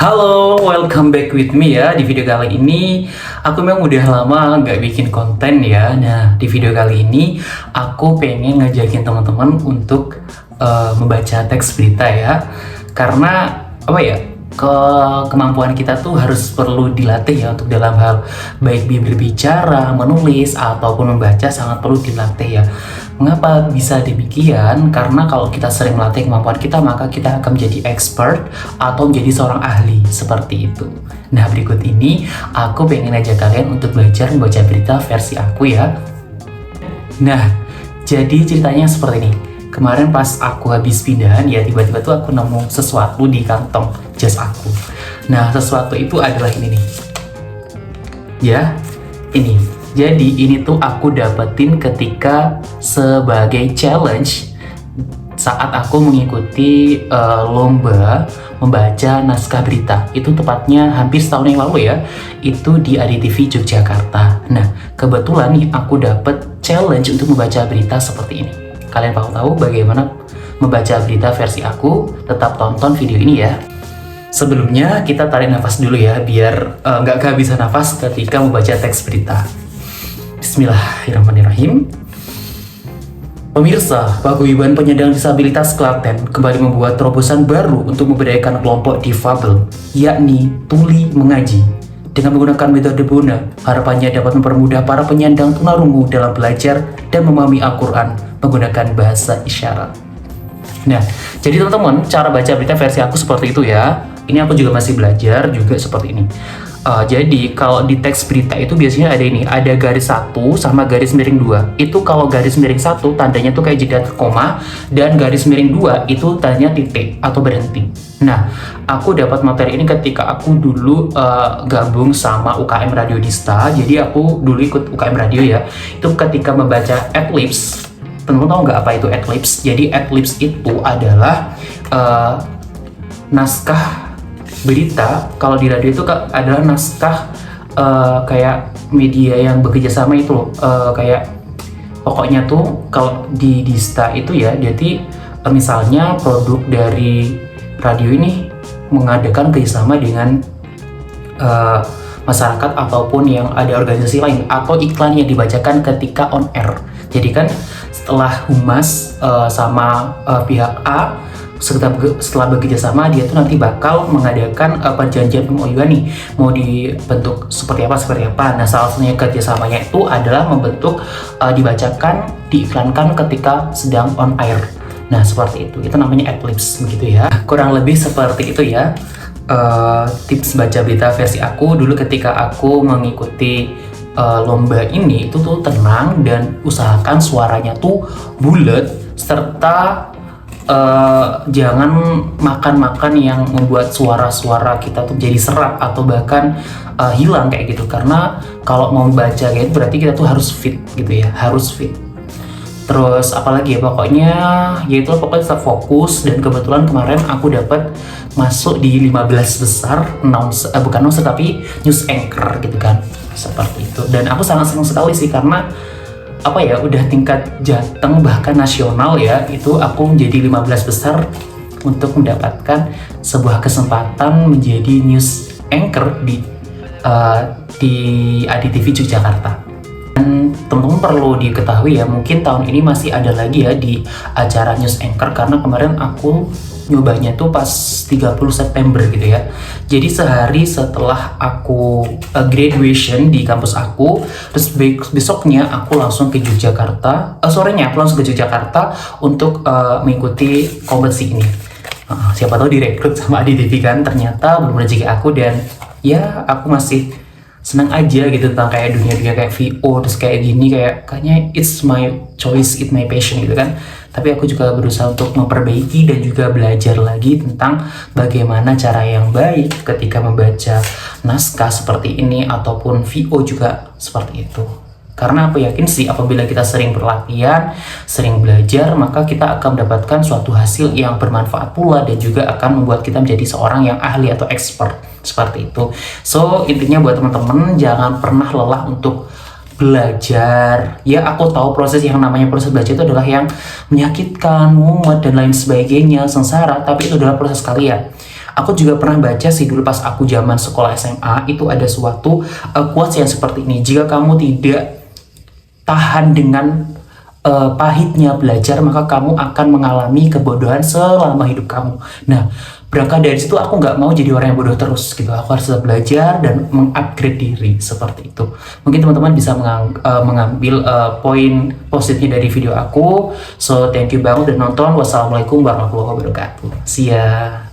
Halo, welcome back with me ya. Di video kali ini aku memang udah lama nggak bikin konten ya. Nah, di video kali ini aku pengen ngajakin teman-teman untuk membaca teks berita ya. Karena apa ya? Kemampuan kita tuh harus perlu dilatih ya untuk dalam hal baik berbicara, menulis ataupun membaca sangat perlu dilatih ya. Mengapa bisa demikian? Karena kalau kita sering melatih kemampuan kita, maka kita akan menjadi expert atau menjadi seorang ahli seperti itu. Nah, berikut ini aku pengen ajak kalian untuk belajar membaca berita versi aku ya. Nah, jadi ceritanya seperti ini. Kemarin pas aku habis pindahan ya, tiba-tiba tuh aku nemu sesuatu di kantong jas aku. Nah, sesuatu itu adalah ini nih. Ya, ini. Jadi ini tuh aku dapetin ketika sebagai challenge saat aku mengikuti lomba membaca naskah berita. Itu tepatnya hampir setahun yang lalu ya. Itu di ADTV Yogyakarta. Nah, kebetulan nih aku dapet challenge untuk membaca berita seperti ini. Kalian mau tahu bagaimana membaca berita versi aku? Tetap tonton video ini ya. Sebelumnya kita tarik nafas dulu ya, biar nggak kehabisan nafas ketika membaca teks berita. Bismillahirrahmanirrahim. Pemirsa, Paguyuban Penyandang Disabilitas Klaten kembali membuat terobosan baru untuk memberdayakan kelompok difabel, yakni tuli mengaji. Dengan menggunakan metode Bona, harapannya dapat mempermudah para penyandang tunarungu dalam belajar dan memahami Al-Quran menggunakan bahasa isyarat. Nah, jadi teman-teman, cara baca berita versi aku seperti itu ya. Ini aku juga masih belajar juga seperti ini. Jadi kalau di teks berita itu biasanya ada ini, ada garis 1 sama garis miring 2. Itu kalau garis miring 1 tandanya tuh kayak jeda koma, dan garis miring 2 itu tandanya titik atau berhenti. Nah, aku dapat materi ini ketika aku dulu gabung sama UKM Radio Dista. Jadi aku dulu ikut UKM Radio ya. Itu ketika membaca Adlibs. Teman-teman tahu nggak apa itu Adlibs? Jadi Adlibs itu adalah naskah berita. Kalau di radio itu adalah naskah kayak media yang bekerja sama itu loh. Kayak pokoknya tuh kalau di Dista itu ya, jadi misalnya produk dari radio ini mengadakan kerjasama dengan masyarakat ataupun yang ada organisasi lain, atau iklan yang dibacakan ketika on air. Jadi kan setelah humas sama pihak A setelah bekerja sama, dia tuh nanti bakal mengadakan perjanjian MOU nih, mau dibentuk seperti apa. Nah, salah satunya kerjasamanya itu adalah membentuk dibacakan, diiklankan ketika sedang on air. Nah, seperti itu namanya adlibs begitu ya. Kurang lebih seperti itu ya tips baca berita versi aku dulu ketika aku mengikuti lomba ini. Itu tuh tenang dan usahakan suaranya tuh bulat, serta jangan makan yang membuat suara-suara kita tuh jadi serak atau bahkan hilang kayak gitu. Karena kalau mau baca kayak gitu berarti kita tuh harus fit gitu ya, harus fit. Terus apalagi ya, pokoknya pokoknya tetap fokus. Dan kebetulan kemarin aku dapat masuk di 15 besar bukan announcer tapi news anchor gitu kan, seperti itu. Dan aku sangat senang sekali sih, karena apa ya, udah tingkat Jateng bahkan nasional ya, itu aku menjadi 15 besar untuk mendapatkan sebuah kesempatan menjadi news anchor di ADTV Yogyakarta. Dan teman-teman perlu diketahui ya, mungkin tahun ini masih ada lagi ya di acara news anchor, karena kemarin aku nyobanya tuh pas 30 September gitu ya. Jadi sehari setelah aku graduation di kampus aku, terus besoknya aku langsung ke Yogyakarta, sorenya aku langsung ke Yogyakarta untuk mengikuti kompetisi ini. Siapa tahu direkrut sama ADTV kan, ternyata belum rezeki aku. Dan ya aku masih senang aja gitu tentang kayak dunia kayak VO, terus kayak gini, kayaknya it's my choice, it's my passion gitu kan. Tapi aku juga berusaha untuk memperbaiki dan juga belajar lagi tentang bagaimana cara yang baik ketika membaca naskah seperti ini ataupun VO juga seperti itu. Karena aku yakin sih, apabila kita sering berlatihan, sering belajar, maka kita akan mendapatkan suatu hasil yang bermanfaat pula, dan juga akan membuat kita menjadi seorang yang ahli atau expert seperti itu. So, intinya buat teman-teman, jangan pernah lelah untuk belajar. Ya, aku tahu proses yang namanya proses belajar itu adalah yang menyakitkan, mumet, dan lain sebagainya, sengsara, tapi itu adalah proses kalian. Aku juga pernah baca sih dulu pas aku zaman sekolah SMA, itu ada suatu quotes yang seperti ini. Jika kamu tidak tahan dengan pahitnya belajar, maka kamu akan mengalami kebodohan selama hidup kamu. Nah, berangkat dari situ aku nggak mau jadi orang yang bodoh terus gitu. Aku harus tetap belajar dan mengupgrade diri seperti itu. Mungkin teman-teman bisa mengambil poin positifnya dari video aku. So, thank you banget udah nonton. Wassalamualaikum warahmatullahi wabarakatuh. See ya.